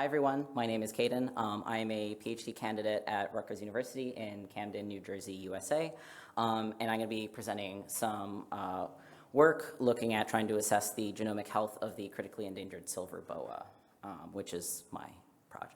Hi everyone, my name is Caden. I am a PhD candidate at Rutgers University in Camden, New Jersey, USA. And I'm going to be presenting some work looking at trying to assess the genomic health of the critically endangered silver boa, which is my project.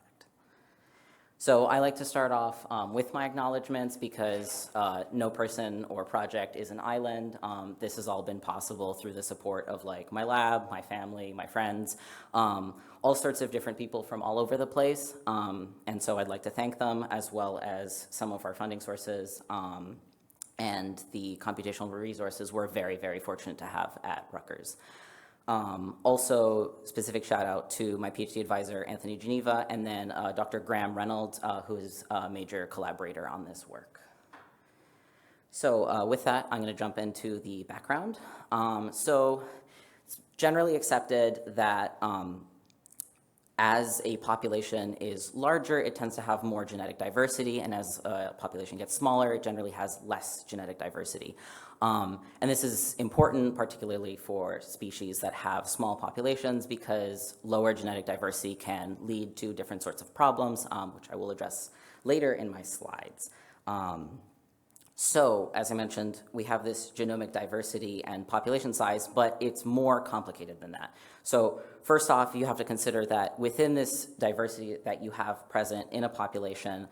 So I like to start off with my acknowledgments because no person or project is an island. This has all been possible through the support of my lab, my family, my friends, all sorts of different people from all over the place. And so I'd like to thank them, as well as some of our funding sources and the computational resources we're very, very fortunate to have at Rutgers. Also, specific shout out to my PhD advisor, Anthony Geneva, and then Dr. Graham Reynolds, who is a major collaborator on this work. So with that, I'm going to jump into the background. So it's generally accepted that as a population is larger, it tends to have more genetic diversity, and as a population gets smaller, it generally has less genetic diversity. And this is important, particularly for species that have small populations, because lower genetic diversity can lead to different sorts of problems, which I will address later in my slides. So, as I mentioned, we have this genomic diversity and population size, but it's more complicated than that. So, first off, you have to consider that within this diversity that you have present in a population,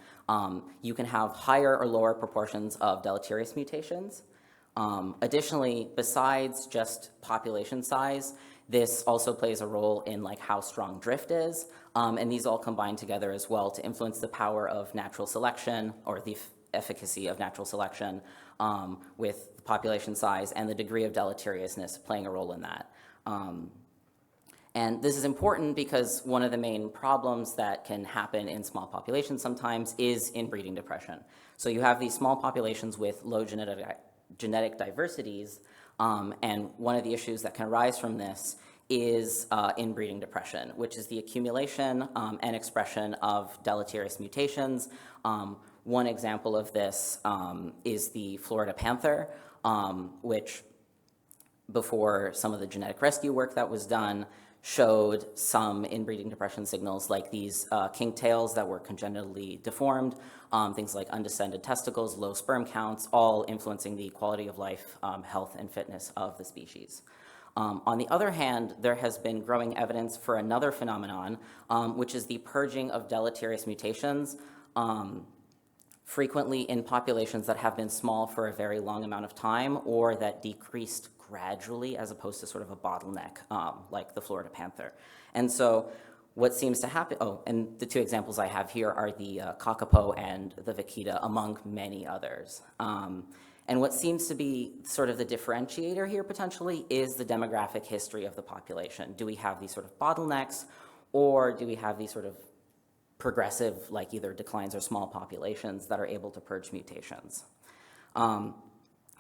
you can have higher or lower proportions of deleterious mutations. Additionally, besides just population size, this also plays a role in how strong drift is, and these all combine together as well to influence the power of natural selection, or the efficacy of natural selection, with the population size and the degree of deleteriousness playing a role in that. And this is important because one of the main problems that can happen in small populations sometimes is inbreeding depression. So you have these small populations with low genetic diversities, and one of the issues that can arise from this is inbreeding depression, which is the accumulation and expression of deleterious mutations. One example of this is the Florida panther, which before some of the genetic rescue work that was done showed some inbreeding depression signals, like these kinked tails that were congenitally deformed, things like undescended testicles, low sperm counts, all influencing the quality of life, health, and fitness of the species. On the other hand, there has been growing evidence for another phenomenon, which is the purging of deleterious mutations, frequently in populations that have been small for a very long amount of time, or that decreased gradually as opposed to sort of a bottleneck, like the Florida panther. And so what seems to happen, and the two examples I have here are the kakapo and the vaquita, among many others. And what seems to be sort of the differentiator here potentially is the demographic history of the population. Do we have these sort of bottlenecks, or do we have these sort of progressive, either declines or small populations that are able to purge mutations?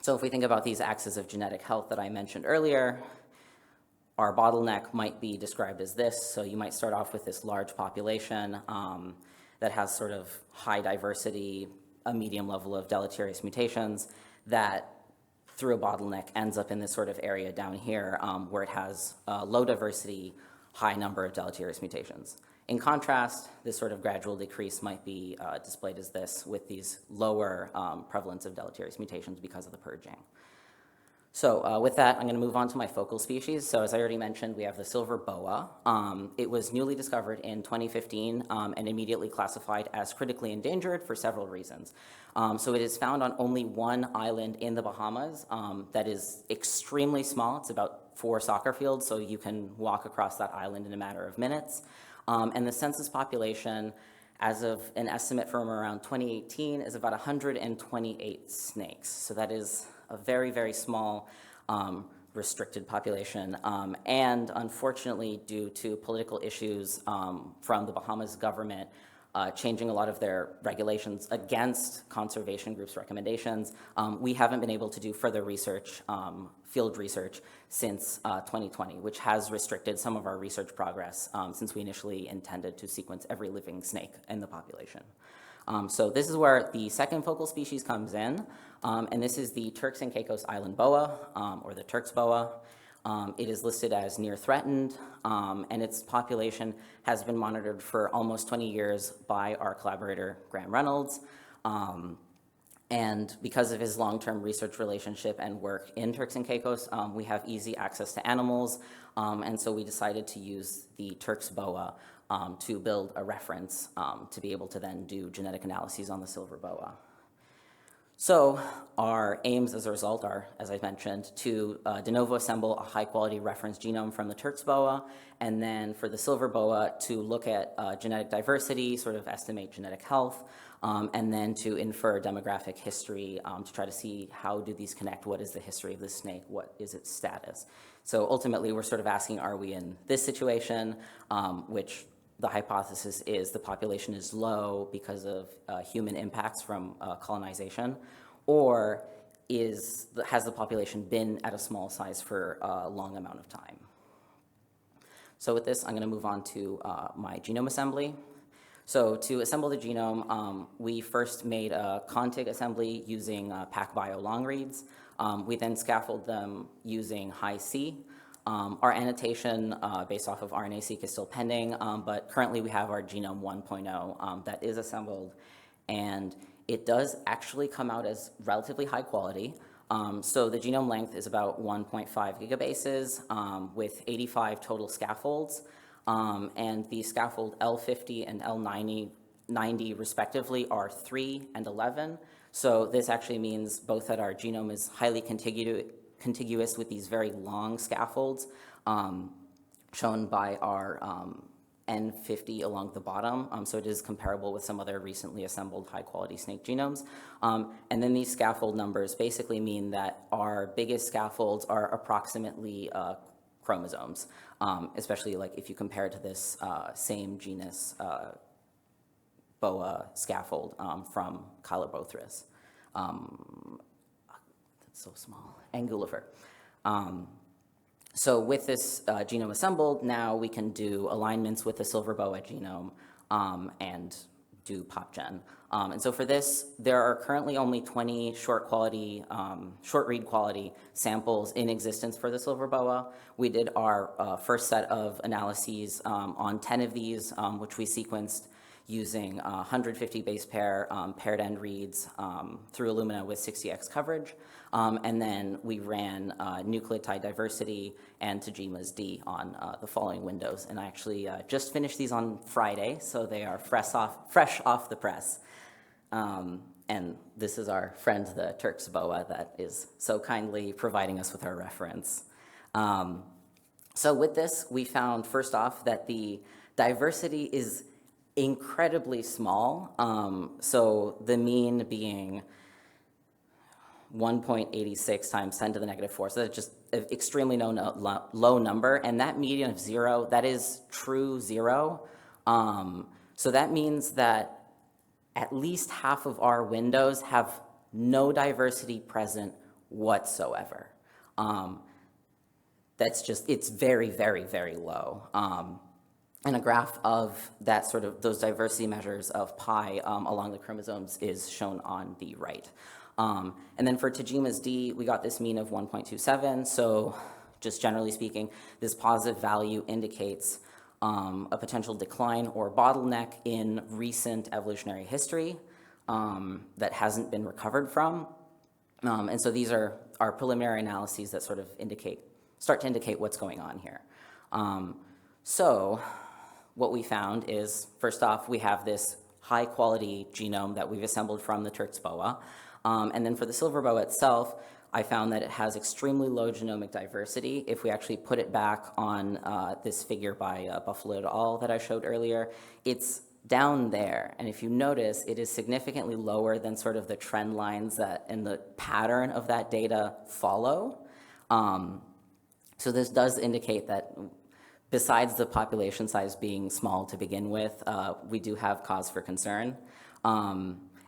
So if we think about these axes of genetic health that I mentioned earlier, our bottleneck might be described as this. So you might start off with this large population that has sort of high diversity, a medium level of deleterious mutations, that through a bottleneck ends up in this sort of area down here where it has low diversity, high number of deleterious mutations. In contrast, this sort of gradual decrease might be displayed as this, with these lower prevalence of deleterious mutations because of the purging. So with that, I'm going to move on to my focal species. So as I already mentioned, we have the silver boa. It was newly discovered in 2015 and immediately classified as critically endangered for several reasons. So it is found on only one island in the Bahamas that is extremely small. It's about 4 soccer fields, so you can walk across that island in a matter of minutes. And the census population, as of an estimate from around 2018, is about 128 snakes. So that is a very, very small restricted population. And unfortunately, due to political issues from the Bahamas government changing a lot of their regulations against conservation groups' recommendations, we haven't been able to do further research, field research, since 2020, which has restricted some of our research progress since we initially intended to sequence every living snake in the population. So this is where the second focal species comes in, and this is the Turks and Caicos Island boa, or the Turks boa. It is listed as near threatened, and its population has been monitored for almost 20 years by our collaborator, Graham Reynolds. And because of his long-term research relationship and work in Turks and Caicos, we have easy access to animals, and so we decided to use the Turks boa to build a reference to be able to then do genetic analyses on the silver boa. So our aims as a result are, as I mentioned, to de novo assemble a high-quality reference genome from the Turks boa, and then for the silver boa to look at genetic diversity, sort of estimate genetic health, and then to infer demographic history to try to see how do these connect, what is the history of the snake, what is its status. So ultimately we're sort of asking, are we in this situation, which the hypothesis is the population is low because of human impacts from colonization, or has the population been at a small size for a long amount of time? So with this, I'm going to move on to my genome assembly. So to assemble the genome, we first made a contig assembly using PacBio long reads. We then scaffold them using Hi-C. Our annotation based off of RNA-seq is still pending, but currently we have our genome 1.0 that is assembled, and it does actually come out as relatively high quality. So the genome length is about 1.5 gigabases with 85 total scaffolds, and the scaffold L50 and L90 respectively are 3 and 11. So this actually means both that our genome is highly contiguous with these very long scaffolds shown by our N50 along the bottom, so it is comparable with some other recently assembled high-quality snake genomes. And then these scaffold numbers basically mean that our biggest scaffolds are approximately chromosomes, especially like if you compare it to this same genus boa scaffold from Chilobothrus. That's so small. Angulifer. So with this genome assembled, now we can do alignments with the silver boa genome and do PopGen. And so for this, there are currently only 20 short read quality samples in existence for the silver boa. We did our first set of analyses on 10 of these, which we sequenced using 150 base pair paired end reads through Illumina with 60x coverage. And then we ran nucleotide diversity and Dykema's D on the following windows. And I actually just finished these on Friday, so they are fresh off the press. And this is our friend, the Turks boa, that is so kindly providing us with our reference. So with this, we found, first off, that the diversity is incredibly small. So the mean being 1.86 times 10 to the negative 4. So that's just an extremely low number. And that median of 0, that is true 0. So that means that at least half of our windows have no diversity present whatsoever. That's just, it's very, very, very low. And a graph of that sort of, those diversity measures of pi along the chromosomes is shown on the right. And then for Dykema's D, we got this mean of 1.27. So just generally speaking, this positive value indicates a potential decline or bottleneck in recent evolutionary history that hasn't been recovered from. And so these are our preliminary analyses that sort of start to indicate what's going on here. So what we found is, first off, we have this high quality genome that we've assembled from the Turks boa. And then for the silver boa itself, I found that it has extremely low genomic diversity. If we actually put it back on this figure by Buffalo et al. That I showed earlier, it's down there. And if you notice, it is significantly lower than sort of the trend lines that and the pattern of that data follow. So this does indicate that besides the population size being small to begin with, we do have cause for concern.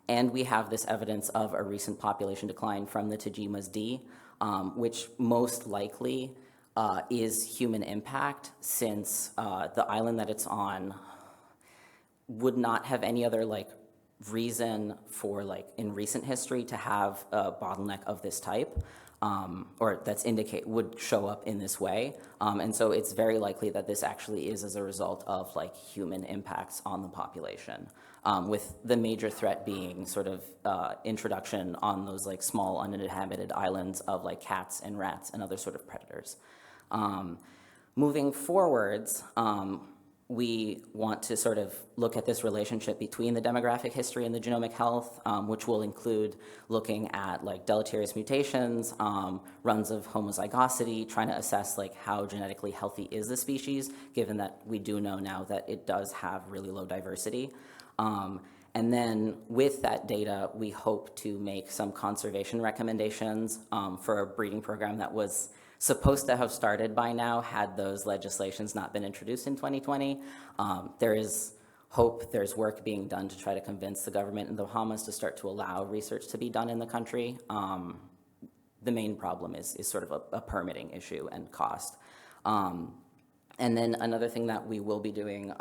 And we have this evidence of a recent population decline from the Dykema's D, which most likely is human impact, since the island that it's on would not have any other reason for in recent history to have a bottleneck of this type. or that's would show up in this way. And so it's very likely that this actually is as a result of like human impacts on the population, with the major threat being sort of introduction on those like small uninhabited islands of like cats and rats and other sort of predators. Moving forwards, we want to sort of look at this relationship between the demographic history and the genomic health, which will include looking at like deleterious mutations, runs of homozygosity, trying to assess like how genetically healthy is the species, given that we do know now that it does have really low diversity. And then with that data, we hope to make some conservation recommendations for a breeding program that was supposed to have started by now had those legislations not been introduced in 2020. There is hope, there's work being done to try to convince the government in the Bahamas to start to allow research to be done in the country. The main problem is sort of a permitting issue and cost. And then another thing that we will be doing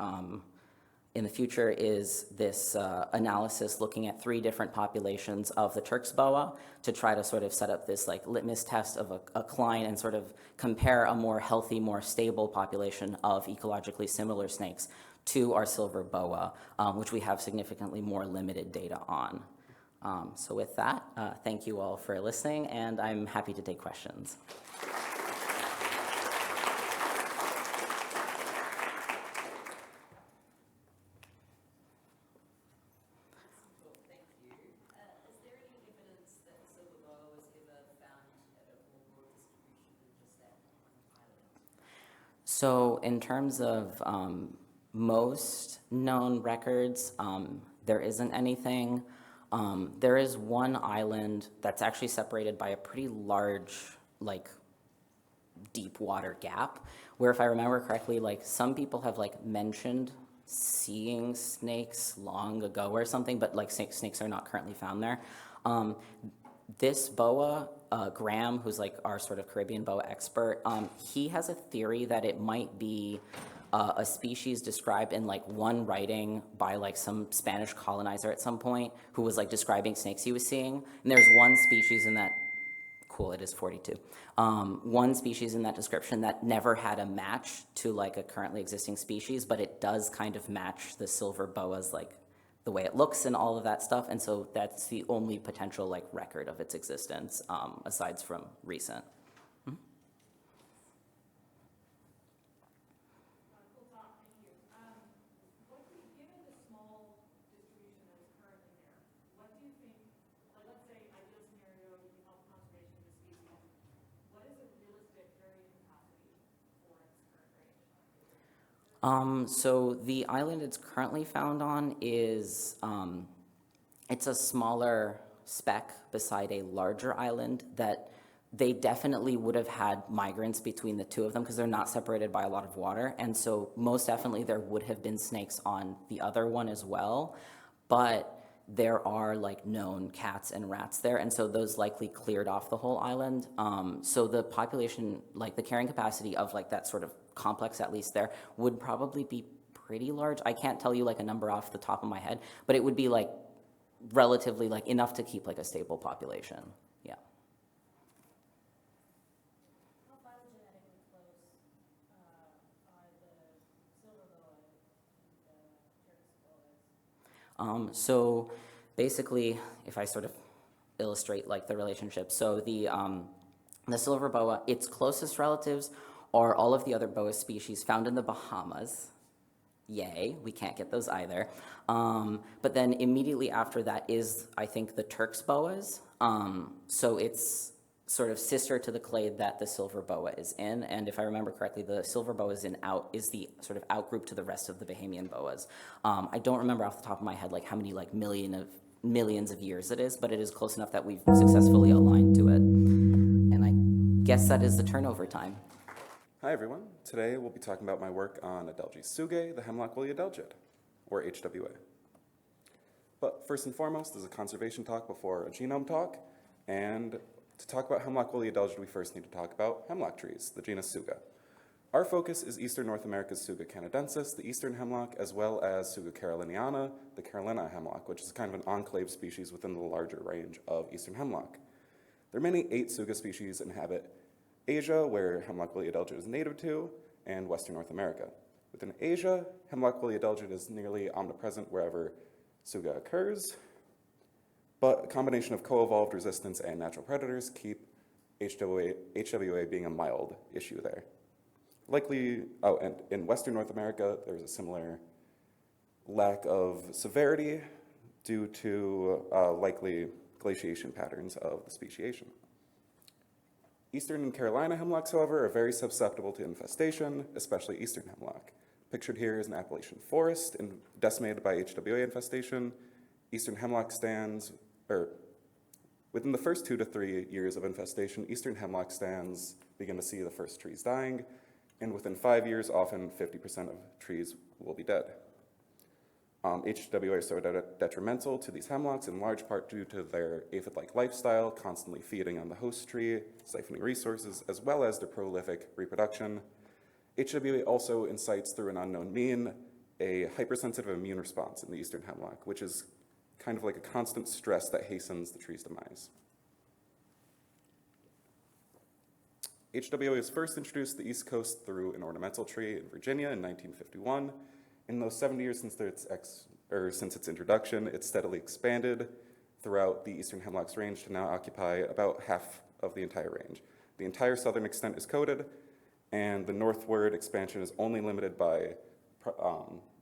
in the future is this analysis looking at 3 different populations of the Turk's boa to try to sort of set up this like litmus test of a cline and sort of compare a more healthy, more stable population of ecologically similar snakes to our silver boa, which we have significantly more limited data on. So with that, thank you all for listening, and I'm happy to take questions. So in terms of most known records, there isn't anything. There is one island that's actually separated by a pretty large, like, deep water gap, where if I remember correctly, like, some people have, like, mentioned seeing snakes long ago or something, but, like, snakes are not currently found there. This boa, Graham, who's like our sort of Caribbean boa expert, he has a theory that it might be a species described in like one writing by like some Spanish colonizer at some point who was like describing snakes he was seeing. And there's one species in that, cool, it is 42. One species in that description that never had a match to like a currently existing species, but it does kind of match the silver boa's like the way it looks and all of that stuff, and so that's the only potential like record of its existence, aside from recent. Cool talk, thank you. Given the small distribution that is currently there, what do you think, like let's say ideal scenario, you can help conservation of the species, what is a realistic carrying capacity for its current range? So the island it's currently found on is, it's a smaller speck beside a larger island that they definitely would have had migrants between the two of them because they're not separated by a lot of water. And so most definitely there would have been snakes on the other one as well. But there are like known cats and rats there, and so those likely cleared off the whole island. So the population, like the carrying capacity of like that sort of complex, at least there, would probably be pretty large. I can't tell you like a number off the top of my head, but it would be like relatively like enough to keep like a stable population. Yeah. How phylogenetically close are the silver boa and the Turkish boas? So basically, if I sort of illustrate like the relationship, so the silver boa, its closest relatives are all of the other boa species found in the Bahamas. Yay, we can't get those either. But then immediately after that is, I think, the Turk's boas. So it's sort of sister to the clade that the silver boa is in. And if I remember correctly, the silver boa is the sort of outgroup to the rest of the Bahamian boas. I don't remember off the top of my head like how many like millions of years it is, but it is close enough that we've successfully aligned to it. And I guess that is the turnover time. Hi everyone. Today we'll be talking about my work on Adelgis sugae, the hemlock woolly adelgid, or HWA. But first and foremost, this is a conservation talk before a genome talk, and to talk about hemlock woolly adelgid, we first need to talk about hemlock trees, the genus Suga. Our focus is eastern North America's Suga canadensis, the eastern hemlock, as well as Suga caroliniana, the Carolina hemlock, which is kind of an enclave species within the larger range of eastern hemlock. The remaining 8 Tsuga species inhabit Asia, where Hemlock woolly adelgid is native to, and Western North America. Within Asia, Hemlock woolly adelgid is nearly omnipresent wherever Tsuga occurs, but a combination of co-evolved resistance and natural predators keep HWA being a mild issue there. And in Western North America, there's a similar lack of severity due to likely glaciation patterns of the speciation. Eastern and Carolina hemlocks, however, are very susceptible to infestation, especially eastern hemlock. Pictured here is an Appalachian forest decimated by HWA infestation. Eastern hemlock stands, within the first 2 to 3 years of infestation, eastern hemlock stands begin to see the first trees dying, and within 5 years, often 50% of trees will be dead. HWA is so detrimental to these hemlocks in large part due to their aphid-like lifestyle, constantly feeding on the host tree, siphoning resources, as well as their prolific reproduction. HWA also incites through an unknown mean a hypersensitive immune response in the eastern hemlock, which is kind of like a constant stress that hastens the tree's demise. HWA was first introduced to the East Coast through an ornamental tree in Virginia in 1951. In those 70 years since its introduction, it's steadily expanded throughout the eastern hemlock's range to now occupy about half of the entire range. The entire southern extent is coated, and the northward expansion is only limited by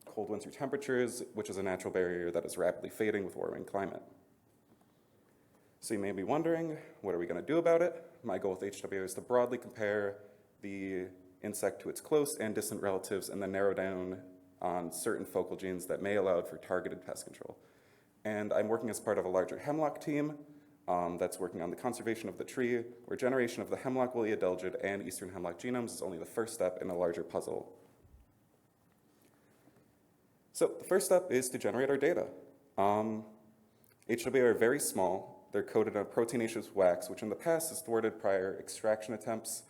cold winter temperatures, which is a natural barrier that is rapidly fading with warming climate. So you may be wondering, what are we going to do about it? My goal with HWA is to broadly compare the insect to its close and distant relatives and then narrow down on certain focal genes that may allow for targeted pest control. And I'm working as part of a larger hemlock team that's working on the conservation of the tree, where generation of the Hemlock woolly adelgid and eastern hemlock genomes is only the first step in a larger puzzle. So the first step is to generate our data. HWA are very small. They're coated in a proteinaceous wax, which in the past has thwarted prior extraction attempts.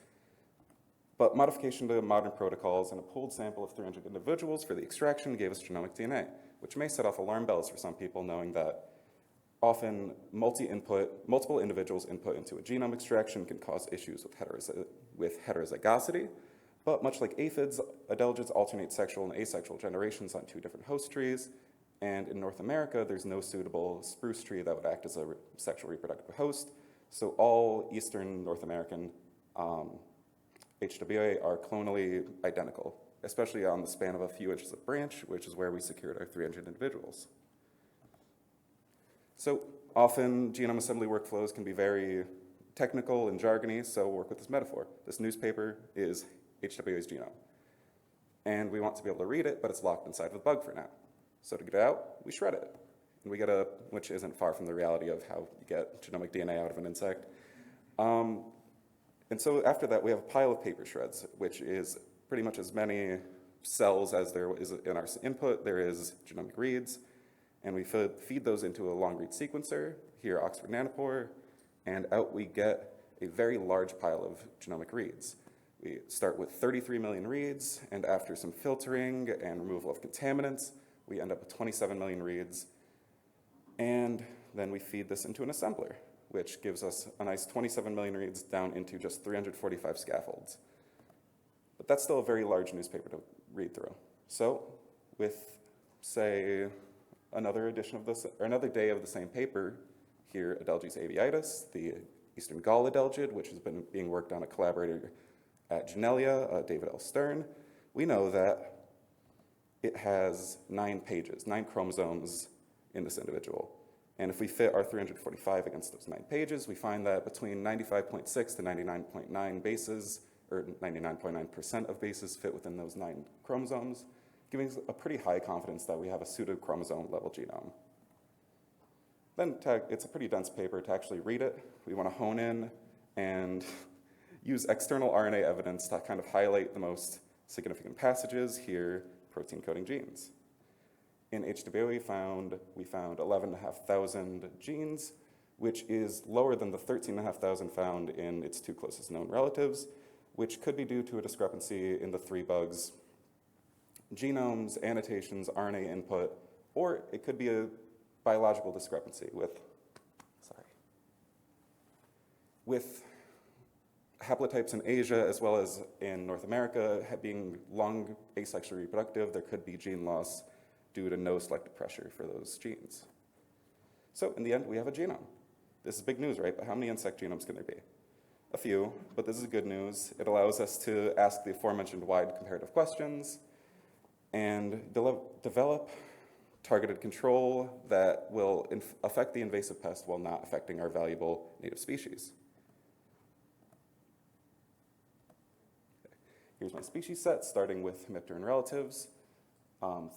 But modification to modern protocols and a pooled sample of 300 individuals for the extraction gave us genomic DNA, which may set off alarm bells for some people, knowing that often multiple individuals' input into a genome extraction can cause issues with heterozygosity. But much like aphids, adelgids alternate sexual and asexual generations on 2 different host trees. And in North America, there's no suitable spruce tree that would act as a sexual reproductive host. So all Eastern North American HWA are clonally identical, especially on the span of a few inches of branch, which is where we secured our 300 individuals. So often genome assembly workflows can be very technical and jargony, so we'll work with this metaphor. This newspaper is HWA's genome. And we want to be able to read it, but it's locked inside of a bug for now. So to get it out, we shred it. And we get which isn't far from the reality of how you get genomic DNA out of an insect. And so after that, we have a pile of paper shreds, which is pretty much as many cells as there is in our input. There is genomic reads, and we feed those into a long-read sequencer, here Oxford Nanopore, and out we get a very large pile of genomic reads. We start with 33 million reads, and after some filtering and removal of contaminants, we end up with 27 million reads, and then we feed this into an assembler, which gives us a nice 27 million reads down into just 345 scaffolds. But that's still a very large newspaper to read through. So with, say, another edition of this, or another day of the same paper, here Adelgis aviatus, the eastern gall adelgid, which has been being worked on a collaborator at Genelia, David L. Stern, we know that it has 9 pages, 9 chromosomes in this individual. And if we fit our 345 against those 9 pages, we find that between 95.6 to 99.9 bases, or 99.9% of bases fit within those 9 chromosomes, giving us a pretty high confidence that we have a pseudochromosome level genome. Then it's a pretty dense paper to actually read it. We want to hone in and use external RNA evidence to kind of highlight the most significant passages, here protein coding genes. In HWA, we found 11,500 genes, which is lower than the 13,500 found in its 2 closest known relatives, which could be due to a discrepancy in the 3 bugs' genomes, annotations, RNA input, or it could be a biological discrepancy with, with haplotypes in Asia as well as in North America being long asexually reproductive, there could be gene loss due to no selective pressure for those genes. So in the end, we have a genome. This is big news, right? But how many insect genomes can there be? A few, but this is good news. It allows us to ask the aforementioned wide comparative questions and develop targeted control that will affect the invasive pest while not affecting our valuable native species. Here's my species set, starting with hemipteran relatives,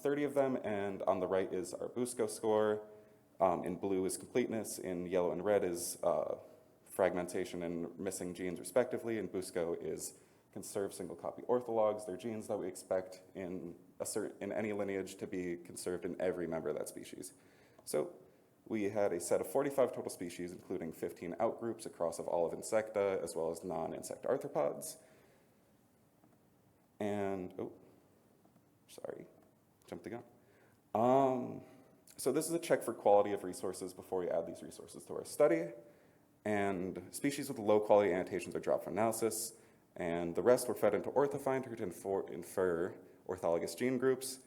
30 of them, and on the right is our Busco score. In blue is completeness, in yellow and red is fragmentation and missing genes respectively, and Busco is conserved single copy orthologs. They're genes that we expect in any lineage to be conserved in every member of that species. So we had a set of 45 total species, including 15 outgroups across of all of Insecta, as well as non-insect arthropods. And, oh, sorry, jumped the gun. So this is a check for quality of resources before we add these resources to our study. And species with low quality annotations are dropped from analysis, and the rest were fed into OrthoFinder to infer orthologous gene groups,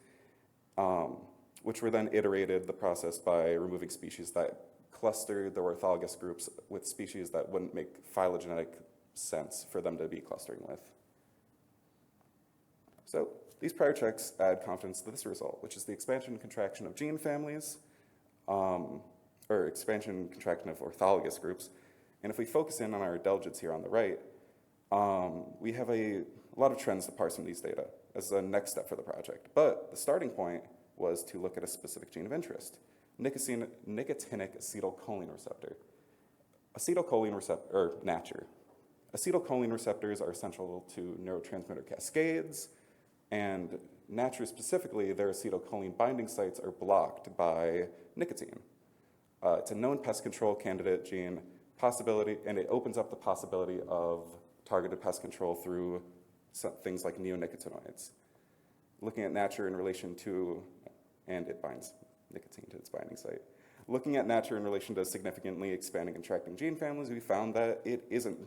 which were then iterated the process by removing species that clustered the orthologous groups with species that wouldn't make phylogenetic sense for them to be clustering with. So these prior checks add confidence to this result, which is the expansion and contraction of gene families, or expansion and contraction of orthologous groups. And if we focus in on our Delgids here on the right, we have a lot of trends to parse from these data as the next step for the project. But the starting point was to look at a specific gene of interest, nicotinic acetylcholine receptor. Acetylcholine receptor, or NATR. Acetylcholine receptors are essential to neurotransmitter cascades, and NATR specifically, their acetylcholine binding sites are blocked by nicotine. It's a known pest control candidate gene possibility, and it opens up the possibility of targeted pest control through things like neonicotinoids. Looking at NATR in relation to, and it binds nicotine to its binding site. Looking at NATR in relation to significantly expanding and contracting gene families, we found that it isn't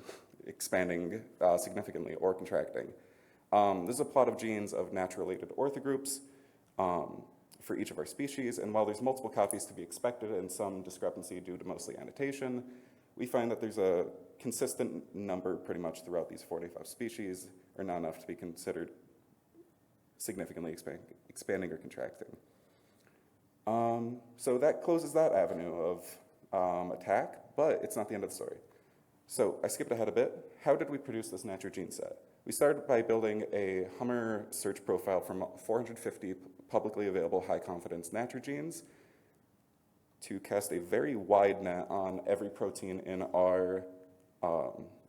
expanding significantly or contracting. This is a plot of genes of NATR-related orthogroups for each of our species, and while there's multiple copies to be expected and some discrepancy due to mostly annotation, we find that there's a consistent number pretty much throughout these 45 species, or not enough to be considered significantly expanding or contracting. So that closes that avenue of attack, but it's not the end of the story. So I skipped ahead a bit. How did we produce this NATR gene set? We started by building a Hummer search profile from 450 publicly available high-confidence NATR genes to cast a very wide net on every protein in our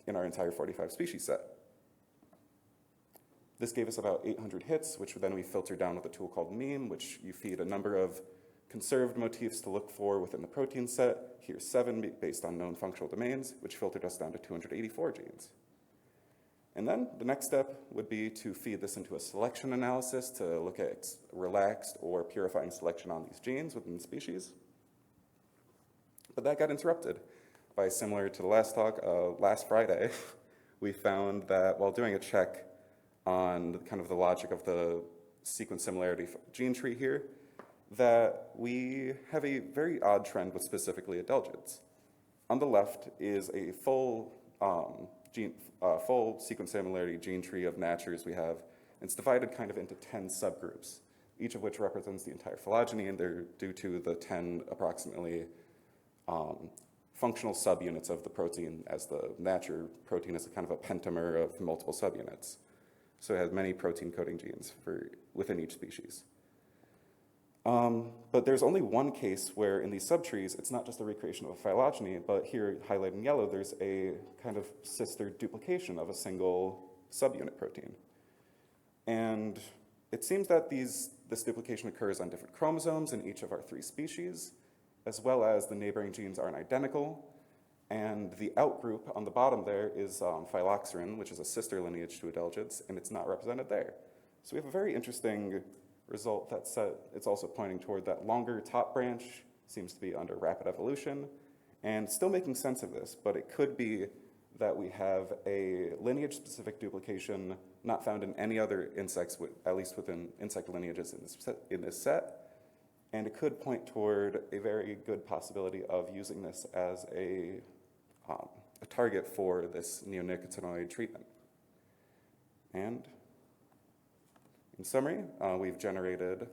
entire 45 species set. This gave us about 800 hits, which then we filtered down with a tool called MEME, which you feed a number of conserved motifs to look for within the protein set. Here's 7 based on known functional domains, which filtered us down to 284 genes. And then the next step would be to feed this into a selection analysis to look at relaxed or purifying selection on these genes within the species. But that got interrupted by, similar to the last talk, last Friday, we found that while doing a check on kind of the logic of the sequence similarity gene tree here, that we have a very odd trend with specifically Adelgids. On the left is a full sequence similarity gene tree of natures we have. It's divided kind of into 10 subgroups, each of which represents the entire phylogeny, and they're due to the 10 approximately functional subunits of the protein, as the nature protein is a kind of a pentamer of multiple subunits. So it has many protein coding genes within each species. But there's only one case where in these subtrees, it's not just a recreation of a phylogeny, but here highlighted in yellow, there's a kind of sister duplication of a single subunit protein. And it seems that this duplication occurs on different chromosomes in each of our 3 species, as well as the neighboring genes aren't identical. And the outgroup on the bottom there is phylloxerin, which is a sister lineage to Adelgids, and it's not represented there. So we have a very interesting result that's it's also pointing toward that longer top branch seems to be under rapid evolution, and still making sense of this, but it could be that we have a lineage-specific duplication not found in any other insects, at least within insect lineages in this set, and it could point toward a very good possibility of using this as a target for this neonicotinoid treatment. And in summary, we've generated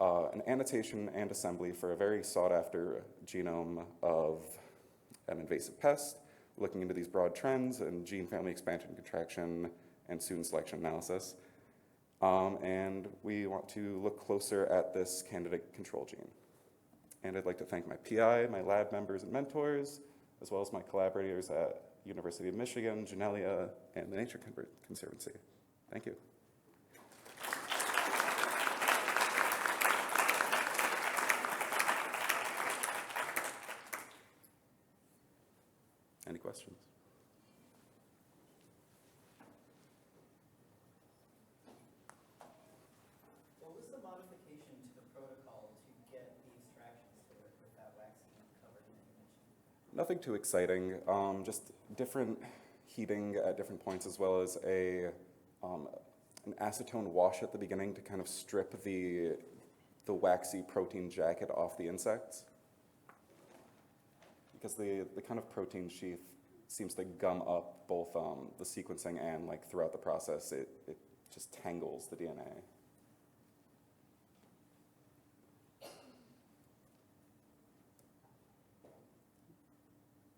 an annotation and assembly for a very sought-after genome of an invasive pest, looking into these broad trends and gene family expansion, contraction, and student selection analysis. And we want to look closer at this candidate control gene. And I'd like to thank my PI, my lab members and mentors, as well as my collaborators at University of Michigan, Genelia, and the Nature Conservancy. Thank you. Any questions? What was the modification to the protocol to get the extractions to work with that waxing covered in information? Nothing too exciting, just different heating at different points, as well as an acetone wash at the beginning to kind of strip the waxy protein jacket off the insects. Because the kind of protein sheath seems to gum up both the sequencing and like throughout the process, it just tangles the DNA.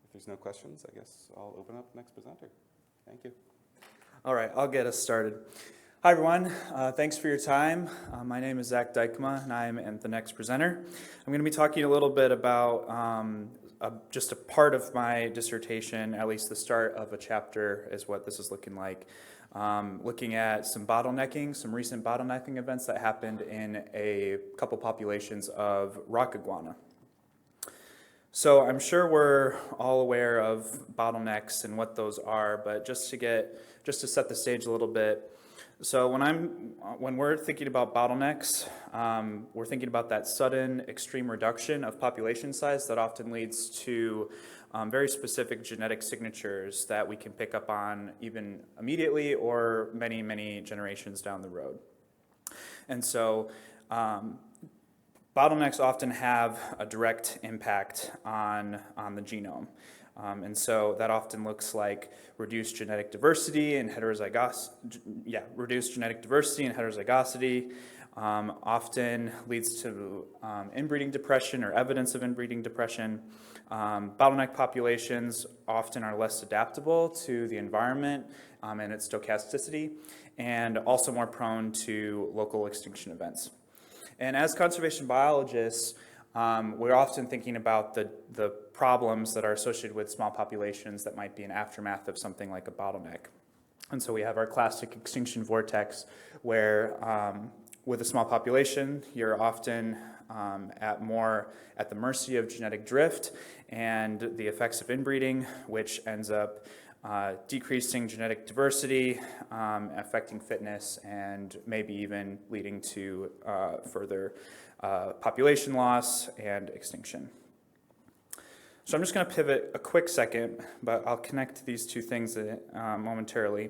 If there's no questions, I guess I'll open up the next presenter. Thank you. All right, I'll get us started. Hi, everyone. Thanks for your time. My name is Dykema, and I'm the next presenter. I'm going to be talking a little bit about just a part of my dissertation, at least the start of a chapter is what this is looking like. Looking at some recent bottlenecking events that happened in a couple populations of rock iguana. So I'm sure we're all aware of bottlenecks and what those are, but just to set the stage a little bit. So when we're thinking about bottlenecks, we're thinking about that sudden extreme reduction of population size that often leads to very specific genetic signatures that we can pick up on even immediately or many, many generations down the road. And so bottlenecks often have a direct impact on the genome. And so that often looks like reduced genetic diversity and heterozygosity, often leads to inbreeding depression or evidence of inbreeding depression. Bottleneck populations often are less adaptable to the environment and its stochasticity, and also more prone to local extinction events. And as conservation biologists, we're often thinking about the problems that are associated with small populations that might be an aftermath of something like a bottleneck. And so we have our classic extinction vortex where with a small population, you're often at the mercy of genetic drift and the effects of inbreeding, which ends up decreasing genetic diversity, affecting fitness, and maybe even leading to further population loss and extinction. So I'm just going to pivot a quick second, but I'll connect these two things momentarily.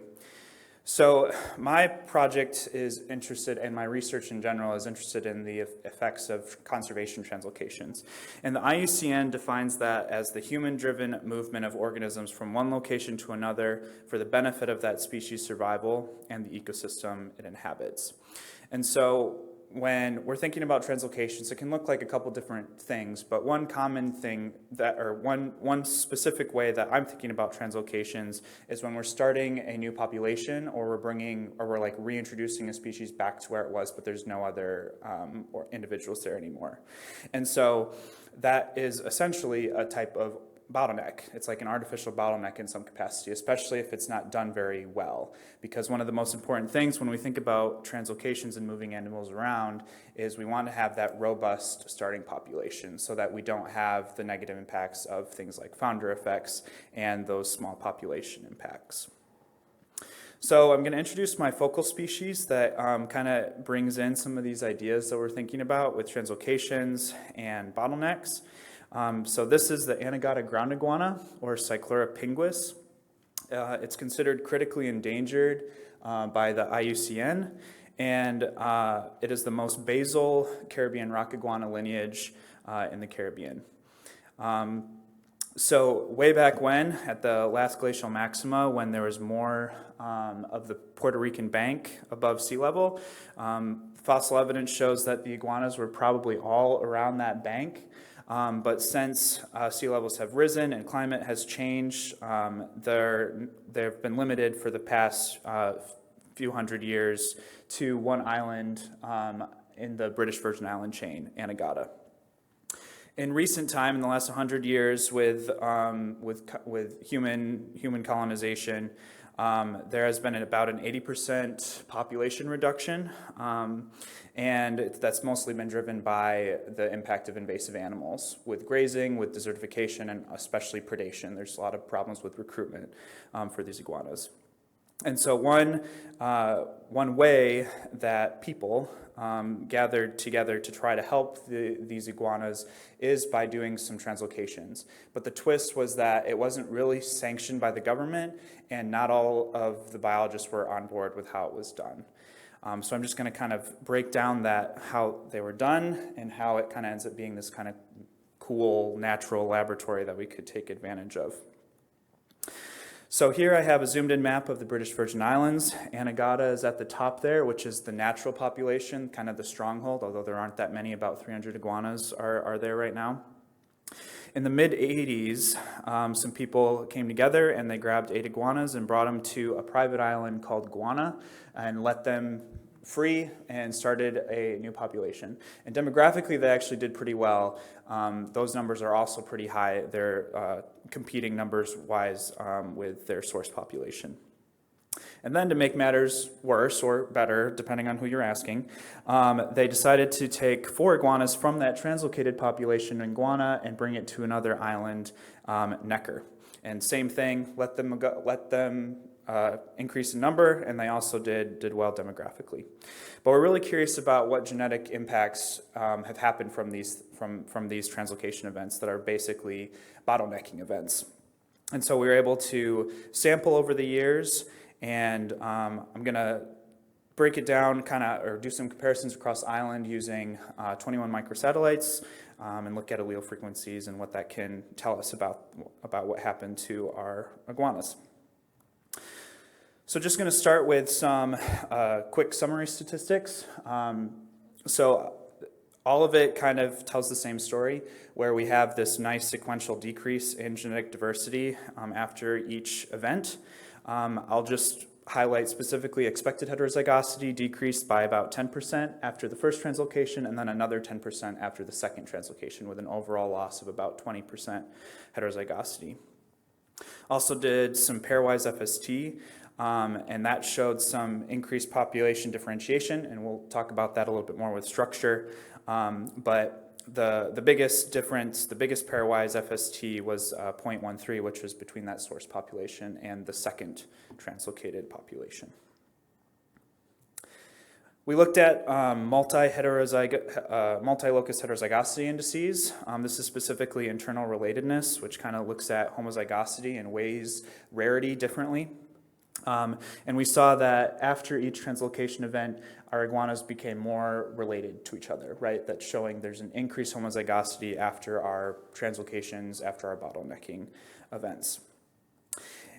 So my project is interested, and my research in general is interested in the effects of conservation translocations. And the IUCN defines that as the human-driven movement of organisms from one location to another for the benefit of that species' survival and the ecosystem it inhabits. And so when we're thinking about translocations, it can look like a couple different things, but one common thing one specific way that I'm thinking about translocations is when we're starting a new population, or we're like reintroducing a species back to where it was, but there's no other or individuals there anymore. And so that is essentially a type of bottleneck. It's like an artificial bottleneck in some capacity, especially if it's not done very well. Because one of the most important things when we think about translocations and moving animals around is we want to have that robust starting population so that we don't have the negative impacts of things like founder effects and those small population impacts. So I'm going to introduce my focal species that kind of brings in some of these ideas that we're thinking about with translocations and bottlenecks. So this is the Anegata ground iguana, or Cyclura pinguis. It's considered critically endangered by the IUCN, and it is the most basal Caribbean rock iguana lineage in the Caribbean. So way back when, at the last glacial maxima, when there was more of the Puerto Rican bank above sea level, fossil evidence shows that the iguanas were probably all around that bank. But since sea levels have risen and climate has changed, they've been limited for the past few hundred years to one island in the British Virgin Island chain, Anegada. In recent time, in the last 100 years, with human colonization, there has been about an 80% population reduction, and that's mostly been driven by the impact of invasive animals, with grazing, with desertification, and especially predation. There's a lot of problems with recruitment for these iguanas. And so one way that people gathered together to try to help these iguanas is by doing some translocations. But the twist was that it wasn't really sanctioned by the government, and not all of the biologists were on board with how it was done. So I'm just going to kind of break down how they were done and how it kind of ends up being this kind of cool natural laboratory that we could take advantage of. So here I have a zoomed in map of the British Virgin Islands. Anegada is at the top there, which is the natural population, kind of the stronghold, although there aren't that many, about 300 iguanas are there right now. In the mid-'80s, some people came together and they grabbed 8 iguanas and brought them to a private island called Guana and let them free and started a new population. And demographically, they actually did pretty well. Those numbers are also pretty high. They're competing numbers-wise with their source population. And then to make matters worse or better, depending on who you're asking, they decided to take 4 iguanas from that translocated population in Guana and bring it to another island, Necker. And same thing, let them increase in number, and they also did well demographically. But we're really curious about what genetic impacts have happened from these translocation events that are basically bottlenecking events. And so we were able to sample over the years, and I'm going to break it down or do some comparisons across island using 21 microsatellites and look at allele frequencies and what that can tell us about what happened to our iguanas. So just going to start with some quick summary statistics. So all of it kind of tells the same story, where we have this nice sequential decrease in genetic diversity after each event. I'll just highlight specifically expected heterozygosity decreased by about 10% after the first translocation, and then another 10% after the second translocation, with an overall loss of about 20% heterozygosity. Also did some pairwise FST, and that showed some increased population differentiation, and we'll talk about that a little bit more with structure. But the biggest difference, the biggest pairwise FST was 0.13, which was between that source population and the second translocated population. We looked at multi-locus heterozygosity indices. This is specifically internal relatedness, which kind of looks at homozygosity and weighs rarity differently. And we saw that after each translocation event, our iguanas became more related to each other, right? That's showing there's an increased homozygosity after our translocations, after our bottlenecking events.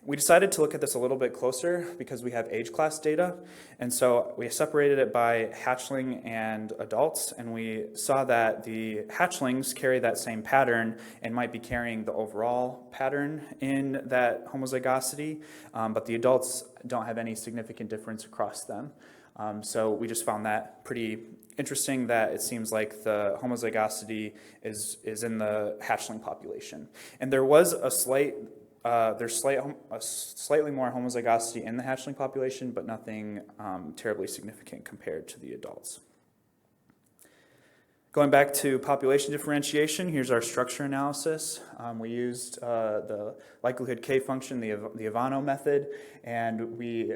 We decided to look at this a little bit closer because we have age class data. And so we separated it by hatchling and adults, and we saw that the hatchlings carry that same pattern and might be carrying the overall pattern in that homozygosity, but the adults don't have any significant difference across them. So we just found that pretty interesting, that it seems like the homozygosity is in the hatchling population. And there was there's slightly more homozygosity in the hatchling population, but nothing terribly significant compared to the adults. Going back to population differentiation, here's our structure analysis. We used the likelihood K function, the Ivano method, and we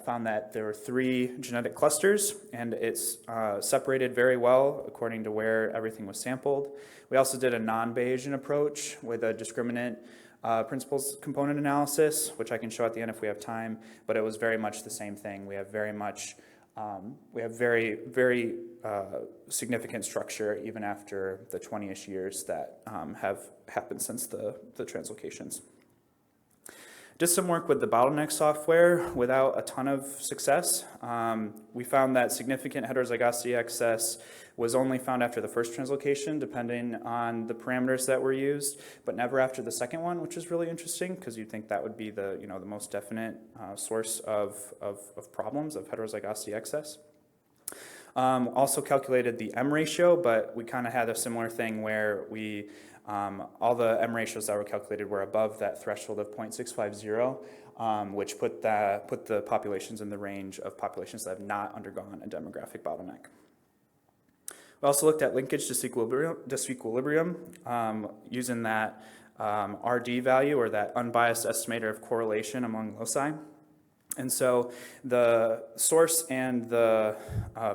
found that there were 3 genetic clusters, and it's separated very well according to where everything was sampled. We also did a non-Bayesian approach with a discriminant principles component analysis, which I can show at the end if we have time, but it was very much the same thing. We have very significant structure even after the 20-ish years that have happened since the translocations. Did some work with the bottleneck software without a ton of success. We found that significant heterozygosity excess was only found after the first translocation, depending on the parameters that were used, but never after the second one, which is really interesting because you'd think that would be the the most definite source of problems of heterozygosity excess. Also calculated the M ratio, but we kind of had a similar thing where we all the M ratios that were calculated were above that threshold of 0.650, which put the populations in the range of populations that have not undergone a demographic bottleneck. We also looked at linkage disequilibrium using that RD value, or that unbiased estimator of correlation among loci. And so the source and the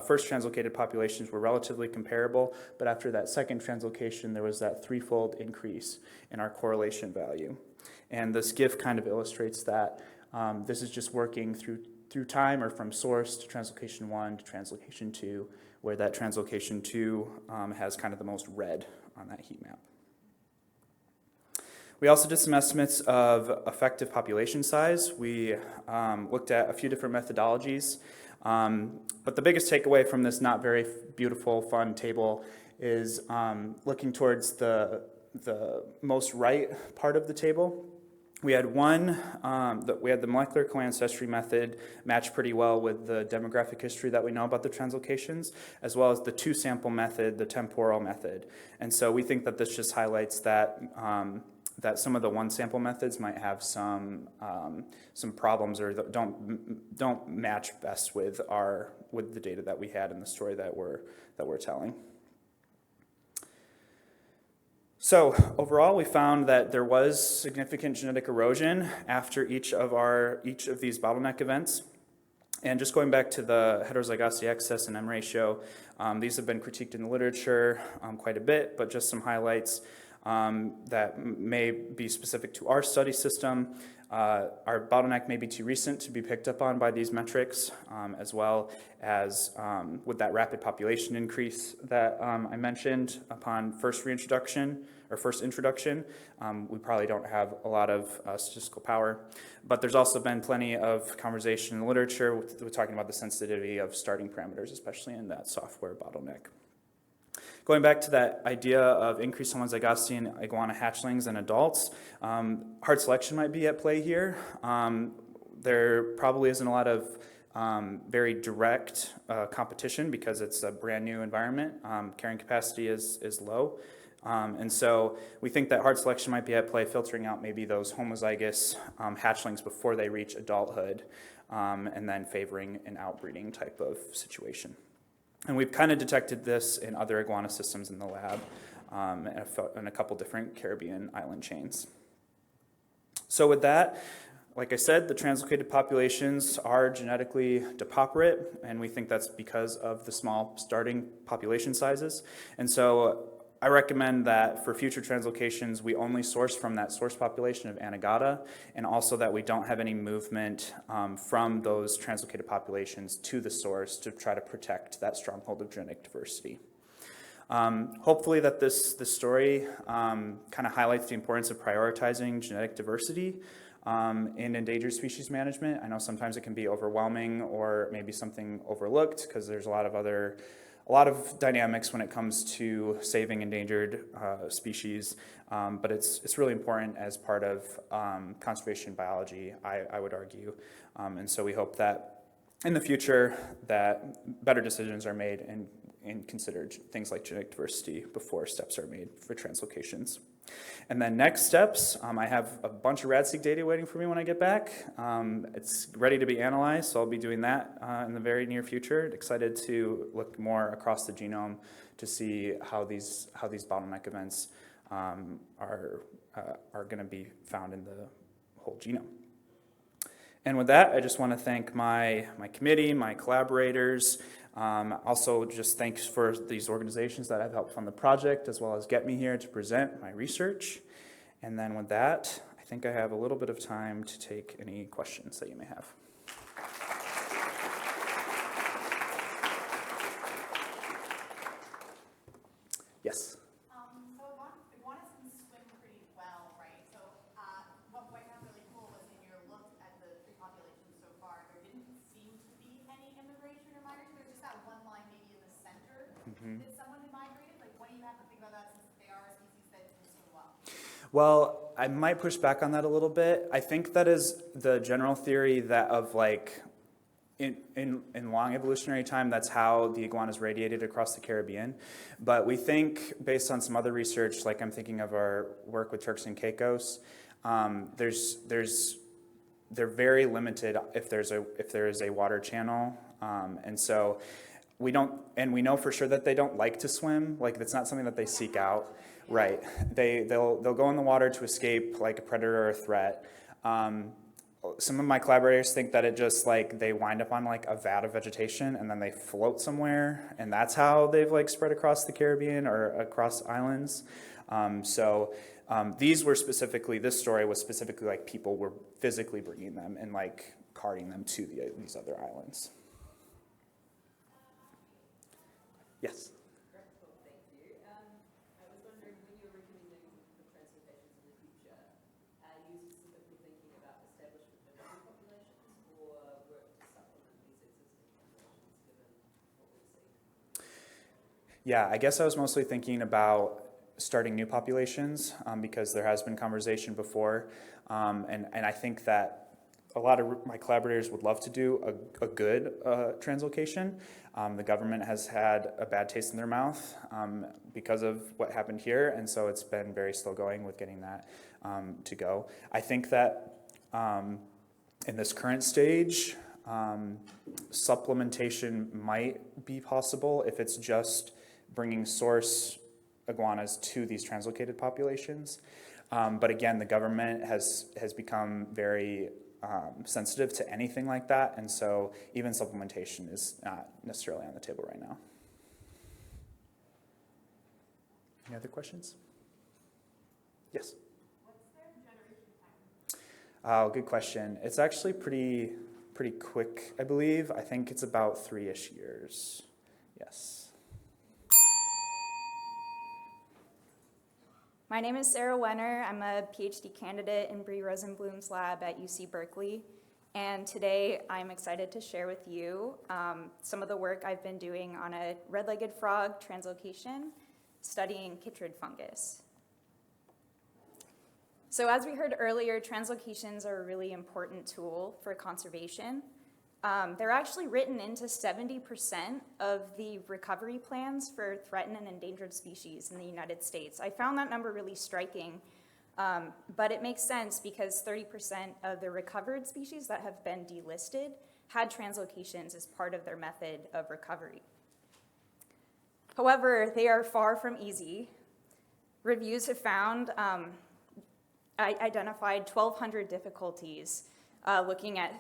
first translocated populations were relatively comparable, but after that second translocation, there was that threefold increase in our correlation value. And this GIF kind of illustrates that this is just working through time, or from source to translocation 1 to translocation 2, where that translocation 2 has kind of the most red on that heat map. We also did some estimates of effective population size. We looked at a few different methodologies, but the biggest takeaway from this not very beautiful, fun table is looking towards the most right part of the table. We had the molecular coancestry method match pretty well with the demographic history that we know about the translocations, as well as the two-sample method, the temporal method. And so we think that this just highlights that that some of the one-sample methods might have some problems, or that don't match best with the data that we had in the story that we're telling. So overall, we found that there was significant genetic erosion after each of these bottleneck events. And just going back to the heterozygosity excess and M ratio, these have been critiqued in the literature quite a bit, but just some highlights that may be specific to our study system. Our bottleneck may be too recent to be picked up on by these metrics, as well as with that rapid population increase that I mentioned upon first introduction. We probably don't have a lot of statistical power, but there's also been plenty of conversation in the literature with talking about the sensitivity of starting parameters, especially in that software bottleneck. Going back to that idea of increased homozygosity in iguana hatchlings and adults, hard selection might be at play here. There probably isn't a lot of very direct competition because it's a brand new environment. Carrying capacity is low. And so we think that hard selection might be at play, filtering out maybe those homozygous hatchlings before they reach adulthood, and then favoring an outbreeding type of situation. And we've kind of detected this in other iguana systems in the lab, in a couple different Caribbean island chains. So with that, like I said, the translocated populations are genetically depauperate, and we think that's because of the small starting population sizes. And so I recommend that for future translocations, we only source from that source population of Anagata, and also that we don't have any movement from those translocated populations to the source to try to protect that stronghold of genetic diversity. Hopefully that this story kind of highlights the importance of prioritizing genetic diversity in endangered species management. I know sometimes it can be overwhelming or maybe something overlooked because there's a lot of dynamics when it comes to saving endangered species, but it's really important as part of conservation biology, I would argue. And so we hope that in the future that better decisions are made and considered things like genetic diversity before steps are made for translocations. And then next steps, I have a bunch of RADseq data waiting for me when I get back. It's ready to be analyzed, so I'll be doing that in the very near future. Excited to look more across the genome to see how these bottleneck events are going to be found in the whole genome. And with that, I just want to thank my committee, my collaborators. Also, just thanks for these organizations that have helped fund the project, as well as get me here to present my research. And then with that, I think I have a little bit of time to take any questions that you may have. Yes. So iguanas can swim pretty well, right? So what I found really cool was in your look at the three populations so far, there didn't seem to be any immigration or migration. There's just that one line maybe in the center that someone had migrated. Like, what do you have to think about that since they are a species that can swim well? Well, I might push back on that a little bit. I think that is the general theory that of like in long evolutionary time, that's how the iguanas radiated across the Caribbean. But we think, based on some other research, like I'm thinking of our work with Turks and Caicos, they're very limited if there is a water channel, and so we know for sure that they don't like to swim. Like, that's not something that they seek out. Right. They'll go in the water to escape like a predator or a threat. Some of my collaborators think that it just like they wind up on like a vat of vegetation and then they float somewhere, and that's how they've like spread across the Caribbean or across islands. This story was specifically like people were physically bringing them and like carting them to these other islands. Yes. Thank you. I was wondering, when you're recommending the transportations in the future, are you specifically thinking about establishment of new populations or work to supplement these existing populations, given what we've seen? Yeah, I guess I was mostly thinking about starting new populations because there has been conversation before, and I think that a lot of my collaborators would love to do a good translocation. The government has had a bad taste in their mouth because of what happened here, and so it's been very slow going with getting that to go. I think that in this current stage, supplementation might be possible if it's just bringing source iguanas to these translocated populations. But again, the government has become very sensitive to anything like that, and so even supplementation is not necessarily on the table right now. Any other questions? Yes? What's their generation time? Oh, good question. It's actually pretty quick, I believe. I think it's about 3-ish years. Yes. My name is Sarah Wenner. I'm a PhD candidate in Bree Rosenblum's lab at UC Berkeley. And today I'm excited to share with you some of the work I've been doing on a red-legged frog translocation studying chytrid fungus. So as we heard earlier, translocations are a really important tool for conservation. They're actually written into 70% of the recovery plans for threatened and endangered species in the United States. I found that number really striking, but it makes sense because 30% of the recovered species that have been delisted had translocations as part of their method of recovery. However, they are far from easy. Reviews have found, identified 1,200 difficulties looking at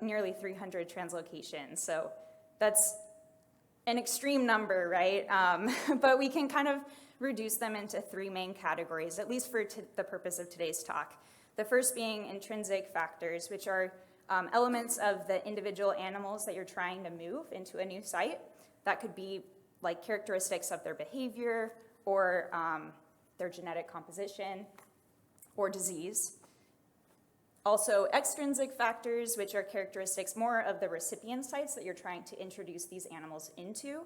nearly 300 translocations. So that's an extreme number, right? But we can kind of reduce them into 3 main categories, at least for the purpose of today's talk. The first being intrinsic factors, which are elements of the individual animals that you're trying to move into a new site. That could be like characteristics of their behavior or their genetic composition or disease. Also, extrinsic factors, which are characteristics more of the recipient sites that you're trying to introduce these animals into,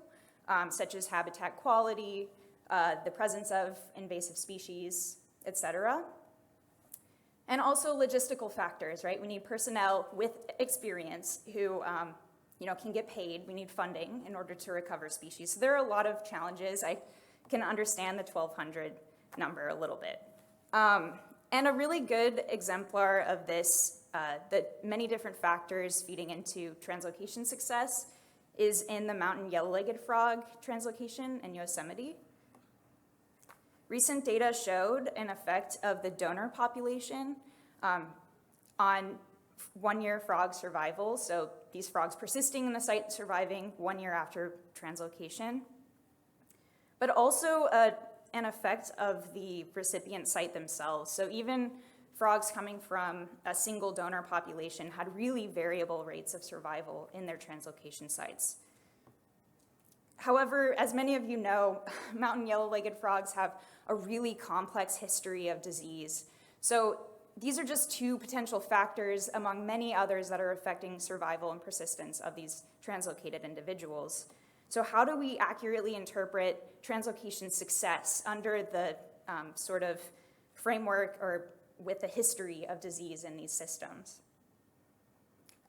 such as habitat quality, the presence of invasive species, etc. And also logistical factors, right? We need personnel with experience who can get paid. We need funding in order to recover species. So there are a lot of challenges. I can understand the 1,200 number a little bit. And a really good exemplar of this, the many different factors feeding into translocation success, is in the mountain yellow-legged frog translocation in Yosemite. Recent data showed an effect of the donor population on 1-year frog survival, so these frogs persisting in the site, surviving 1 year after translocation, but also an effect of the recipient site themselves. So even frogs coming from a single donor population had really variable rates of survival in their translocation sites. However, as many of you know, mountain yellow-legged frogs have a really complex history of disease. So these are just two potential factors among many others that are affecting survival and persistence of these translocated individuals. So how do we accurately interpret translocation success under the sort of framework or with the history of disease in these systems?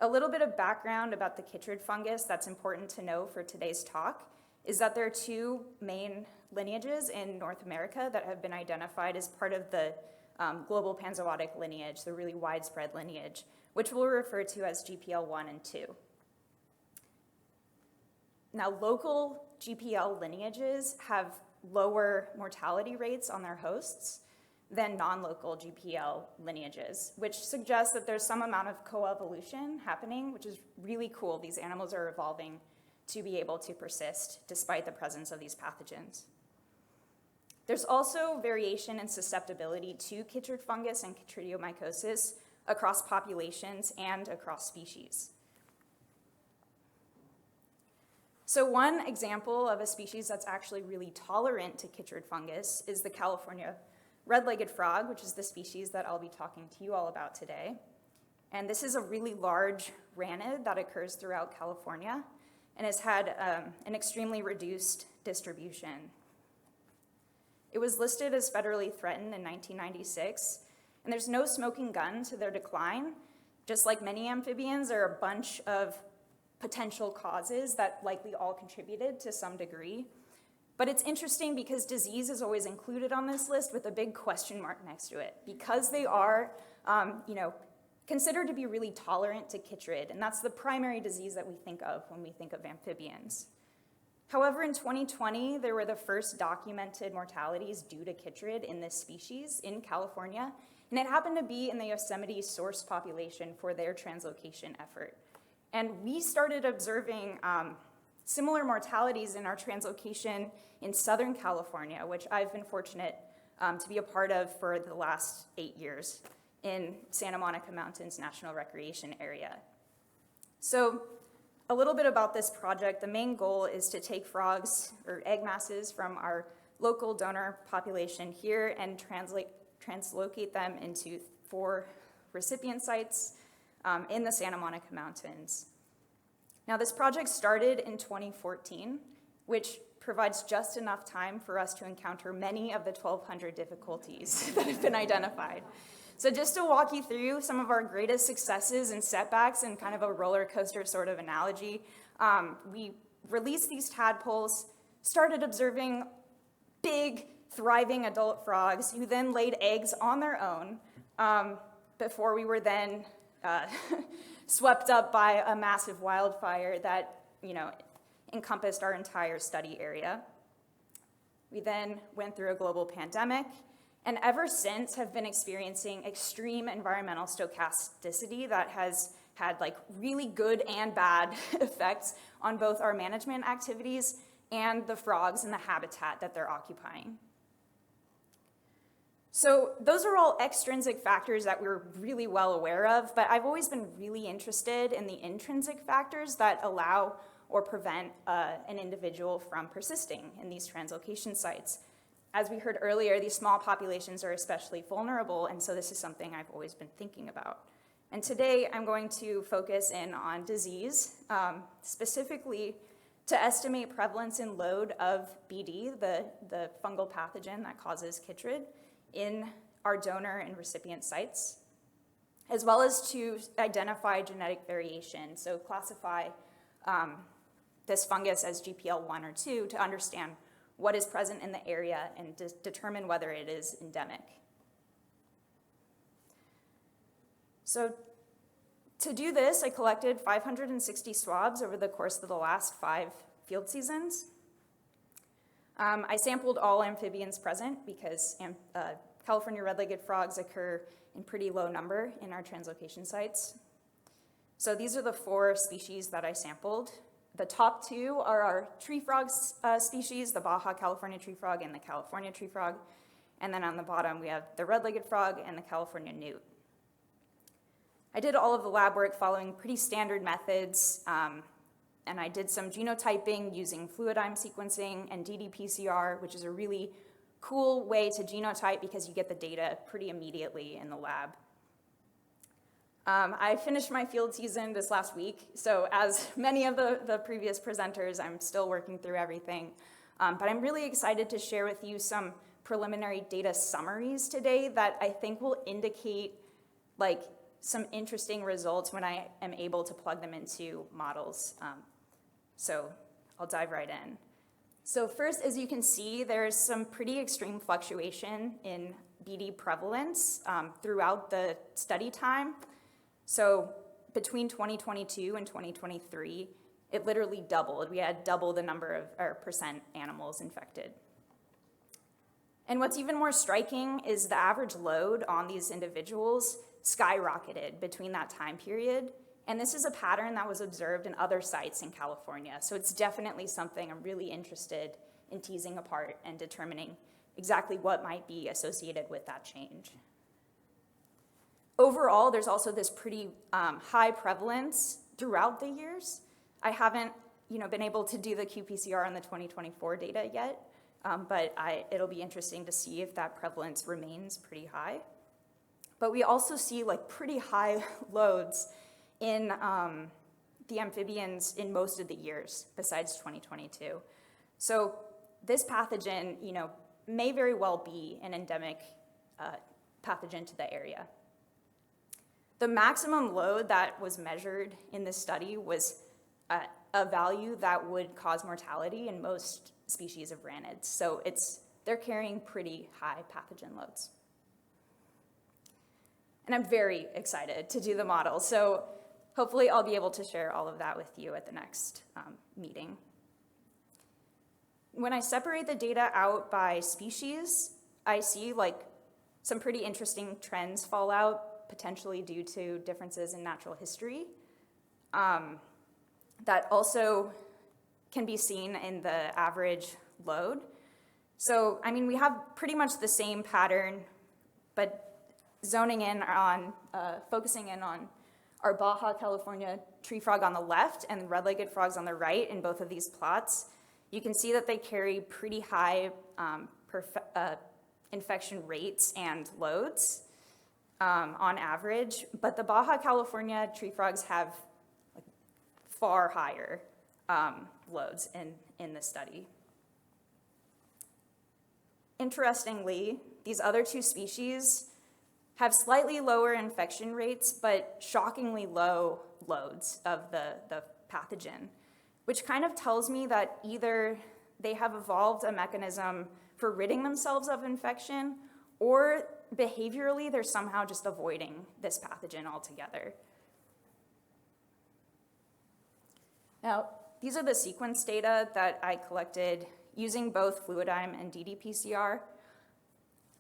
A little bit of background about the chytrid fungus that's important to know for today's talk is that there are two main lineages in North America that have been identified as part of the global panzootic lineage, the really widespread lineage, which we'll refer to as GPL1 and 2. Now, local GPL lineages have lower mortality rates on their hosts than non-local GPL lineages, which suggests that there's some amount of coevolution happening, which is really cool. These animals are evolving to be able to persist despite the presence of these pathogens. There's also variation in susceptibility to chytrid fungus and chytridiomycosis across populations and across species. So one example of a species that's actually really tolerant to chytrid fungus is the California red-legged frog, which is the species that I'll be talking to you all about today. And this is a really large ranid that occurs throughout California and has had an extremely reduced distribution. It was listed as federally threatened in 1996, and there's no smoking gun to their decline. Just like many amphibians, there are a bunch of potential causes that likely all contributed to some degree. But it's interesting because disease is always included on this list with a big question mark next to it, because they are, considered to be really tolerant to chytrid, and that's the primary disease that we think of when we think of amphibians. However, in 2020, there were the first documented mortalities due to chytrid in this species in California, and it happened to be in the Yosemite source population for their translocation effort. And we started observing similar mortalities in our translocation in Southern California, which I've been fortunate to be a part of for the last 8 years in Santa Monica Mountains National Recreation Area. So a little bit about this project. The main goal is to take frogs or egg masses from our local donor population here and translocate them into 4 recipient sites in the Santa Monica Mountains. Now, this project started in 2014, which provides just enough time for us to encounter many of the 1,200 difficulties that have been identified. So just to walk you through some of our greatest successes and setbacks in kind of a roller coaster sort of analogy, we released these tadpoles, started observing big, thriving adult frogs who then laid eggs on their own before we were then swept up by a massive wildfire that, encompassed our entire study area. We then went through a global pandemic, and ever since have been experiencing extreme environmental stochasticity that has had really good and bad effects on both our management activities and the frogs and the habitat that they're occupying. So those are all extrinsic factors that we're really well aware of, but I've always been really interested in the intrinsic factors that allow or prevent an individual from persisting in these translocation sites. As we heard earlier, these small populations are especially vulnerable, and so this is something I've always been thinking about. And today I'm going to focus in on disease, specifically to estimate prevalence and load of BD, the fungal pathogen that causes chytrid, in our donor and recipient sites, as well as to identify genetic variation, so classify this fungus as GPL1 or 2 to understand what is present in the area and determine whether it is endemic. So to do this, I collected 560 swabs over the course of the last 5 field seasons. I sampled all amphibians present because California red-legged frogs occur in pretty low number in our translocation sites. So these are the 4 species that I sampled. The top 2 are our tree frog species, the Baja California tree frog and the California tree frog. And then on the bottom, we have the red-legged frog and the California newt. I did all of the lab work following pretty standard methods, and I did some genotyping using fluidigm sequencing and ddPCR, which is a really cool way to genotype because you get the data pretty immediately in the lab. I finished my field season this last week, so as many of the previous presenters, I'm still working through everything. But I'm really excited to share with you some preliminary data summaries today that I think will indicate like some interesting results when I am able to plug them into models. So I'll dive right in. So first, as you can see, there's some pretty extreme fluctuation in BD prevalence throughout the study time. So between 2022 and 2023, it literally doubled. We had double the number of, or percent animals infected. And what's even more striking is the average load on these individuals skyrocketed between that time period. And this is a pattern that was observed in other sites in California. So it's definitely something I'm really interested in teasing apart and determining exactly what might be associated with that change. Overall, there's also this pretty high prevalence throughout the years. I haven't been able to do the qPCR on the 2024 data yet, but it'll be interesting to see if that prevalence remains pretty high. But we also see like pretty high loads in the amphibians in most of the years besides 2022. So this pathogen, may very well be an endemic pathogen to the area. The maximum load that was measured in this study was a value that would cause mortality in most species of ranids. So they're carrying pretty high pathogen loads. And I'm very excited to do the model. So hopefully I'll be able to share all of that with you at the next meeting. When I separate the data out by species, I see like some pretty interesting trends fall out, potentially due to differences in natural history. That also can be seen in the average load. So, we have pretty much the same pattern, but focusing in on our Baja California tree frog on the left and red-legged frogs on the right in both of these plots, you can see that they carry pretty high infection rates and loads on average, but the Baja California tree frogs have far higher loads in the study. Interestingly, these other two species have slightly lower infection rates, but shockingly low loads of the pathogen, which kind of tells me that either they have evolved a mechanism for ridding themselves of infection, or behaviorally they're somehow just avoiding this pathogen altogether. Now, these are the sequence data that I collected using both fluidigm and ddPCR.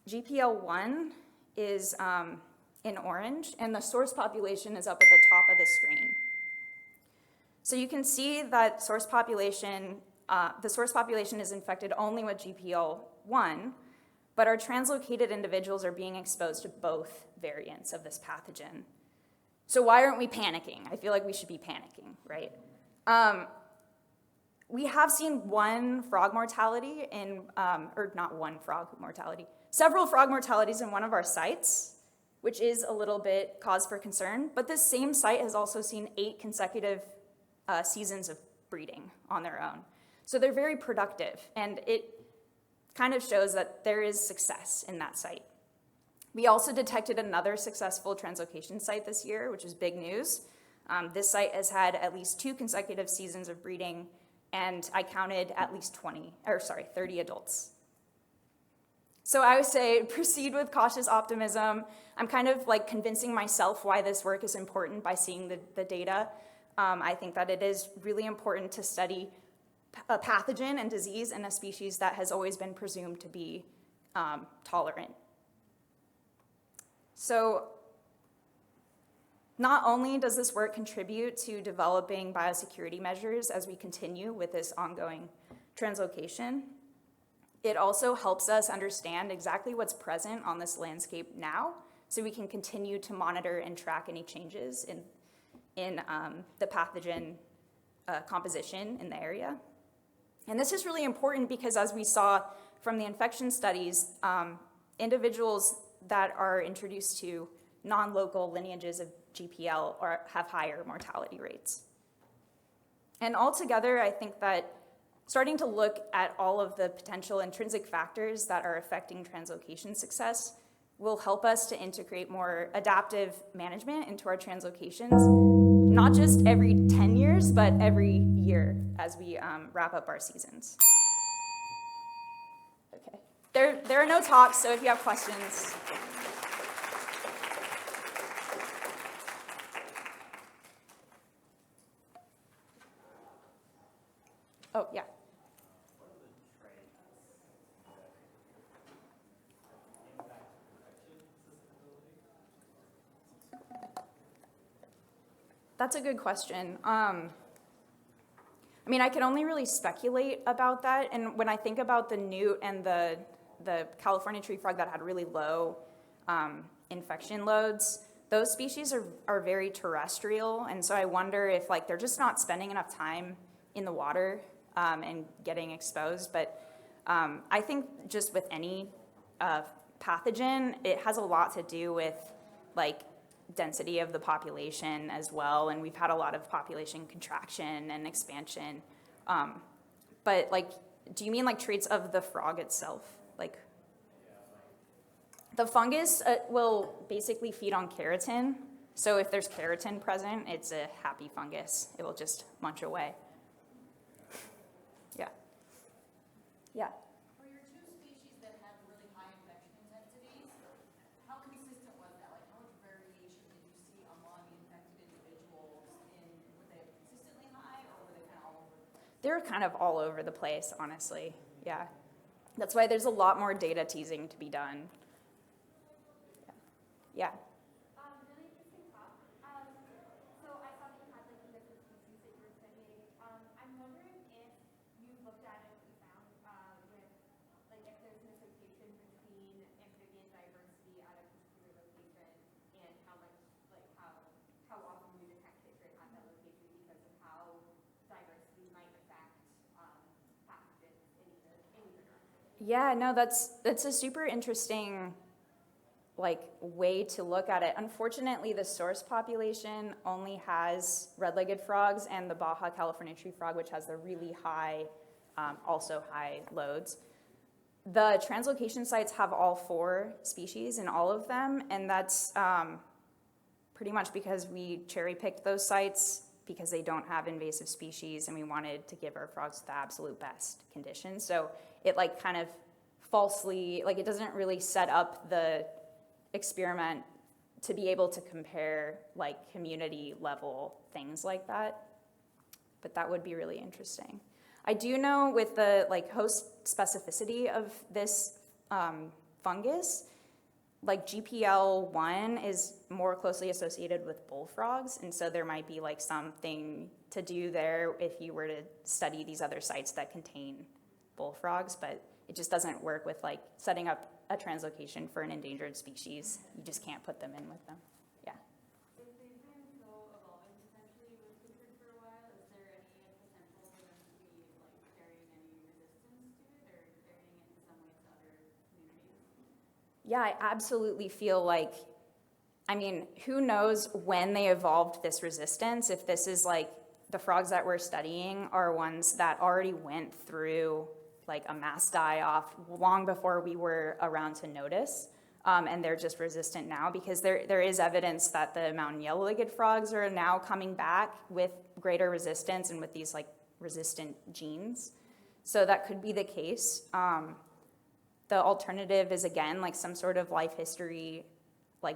GPL1 is in orange, and the source population is up at the top of the screen. So you can see that the source population is infected only with GPL1, but our translocated individuals are being exposed to both variants of this pathogen. So why aren't we panicking? I feel like we should be panicking, right? We have seen frog mortality several frog mortalities in one of our sites, which is a little bit cause for concern, but this same site has also seen 8 consecutive seasons of breeding on their own. So they're very productive, and it kind of shows that there is success in that site. We also detected another successful translocation site this year, which is big news. This site has had at least 2 consecutive seasons of breeding, and I counted at least 30 adults. So I would say proceed with cautious optimism. I'm kind of like convincing myself why this work is important by seeing the data. I think that it is really important to study a pathogen and disease in a species that has always been presumed to be tolerant. So not only does this work contribute to developing biosecurity measures as we continue with this ongoing translocation, It also helps us understand exactly what's present on this landscape now, so we can continue to monitor and track any changes in the pathogen composition in the area. And this is really important because, as we saw from the infection studies, individuals that are introduced to non-local lineages of GPL have higher mortality rates. And altogether, I think that starting to look at all of the potential intrinsic factors that are affecting translocation success will help us to integrate more adaptive management into our translocations, not just every 10 years, but every year as we wrap up our seasons. Okay. There are no talks, so if you have questions. Oh, yeah. That's a good question. I mean, I can only really speculate about that. And when I think about the newt and the California tree frog that had really low infection loads, those species are very terrestrial. And so I wonder if they're just not spending enough time in the water and getting exposed. But I think just with any pathogen, it has a lot to do with density of the population as well, and we've had a lot of population contraction and expansion. But do you mean traits of the frog itself? The fungus will basically feed on keratin. So if there's keratin present, it's a happy fungus. It will just munch away. Yeah. Yeah. For your two species that have really high infection intensities, how consistent was that? How much variation did you see among infected individuals? Were they consistently high, or were they kind of all over the place? They're kind of all over the place, honestly. Yeah. That's why there's a lot more data teasing to be done. Yeah. Really interesting talk. So I saw that you had the different species that you were studying. I'm wondering if you looked at it and found with if there's an association between amphibian diversity at a particular location and how much how often we detect chytrid at that location because of how diversity might affect pathogens in either direction. Yeah, no, that's a super interesting way to look at it. Unfortunately, the source population only has red-legged frogs and the Baja California tree frog, which has the really high, also high loads. The translocation sites have all 4 species in all of them, and that's pretty much because we cherry-picked those sites because they don't have invasive species, and we wanted to give our frogs the absolute best conditions. So it kind of falsely, it doesn't really set up the experiment to be able to compare community level things like that, but that would be really interesting. I do know with the host specificity of this fungus, GPL1 is more closely associated with bullfrogs, and so there might be something to do there if you were to study these other sites that contain bullfrogs, but it just doesn't work with setting up a translocation for an endangered species. You just can't put them in with them. Yeah. If they've been so evolving potentially with chytrid for a while, is there any potential for them to be carrying any resistance to it or carrying it in some way to other communities? Yeah, I absolutely feel who knows when they evolved this resistance, if this is the frogs that we're studying are ones that already went through a mass die-off long before we were around to notice, and they're just resistant now because there is evidence that the mountain yellow-legged frogs are now coming back with greater resistance and with these resistant genes. So that could be the case. The alternative is again some sort of life history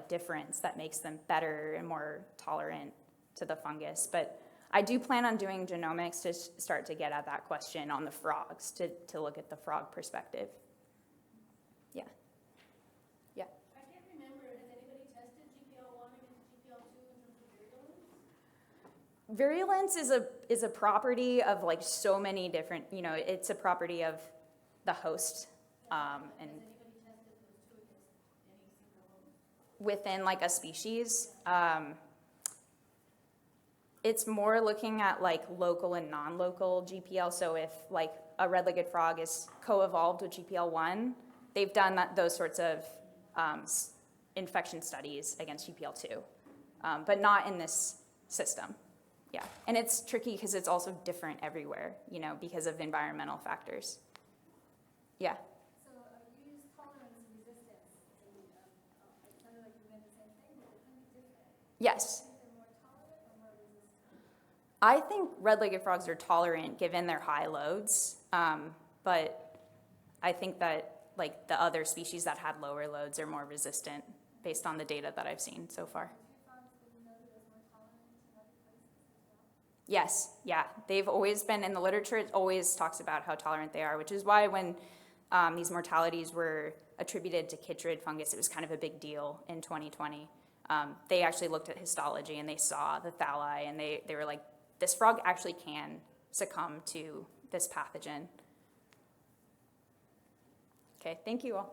difference that makes them better and more tolerant to the fungus. But I do plan on doing genomics to start to get at that question on the frogs, to look at the frog perspective. Yeah. Yeah. I can't remember. Has anybody tested GPL1 against GPL2 in terms of virulence? Virulence is a property of so many different, it's a property of the host And within like a species, it's more looking at like local and non-local GPL. So if like a red-legged frog is co-evolved with GPL1, they've done those sorts of infection studies against GPL2, but not in this system. Yeah, and it's tricky because it's also different everywhere, you know, because of environmental factors. Yeah. So you use tolerance and resistance. It sounded like you meant the same thing, but they're kind of different. Yes. Do you think they're more tolerant or more resistant? I think red-legged frogs are tolerant given their high loads, but I think that like the other species that had lower loads are more resistant based on the data that I've seen so far. Yes, yeah, they've always been in the literature. It always talks about how tolerant they are, which is why when these mortalities were attributed to chytrid fungus, it was kind of a big deal in 2020. They actually looked at histology and they saw the thalli, and they were like, this frog actually can succumb to this pathogen. Okay, thank you all.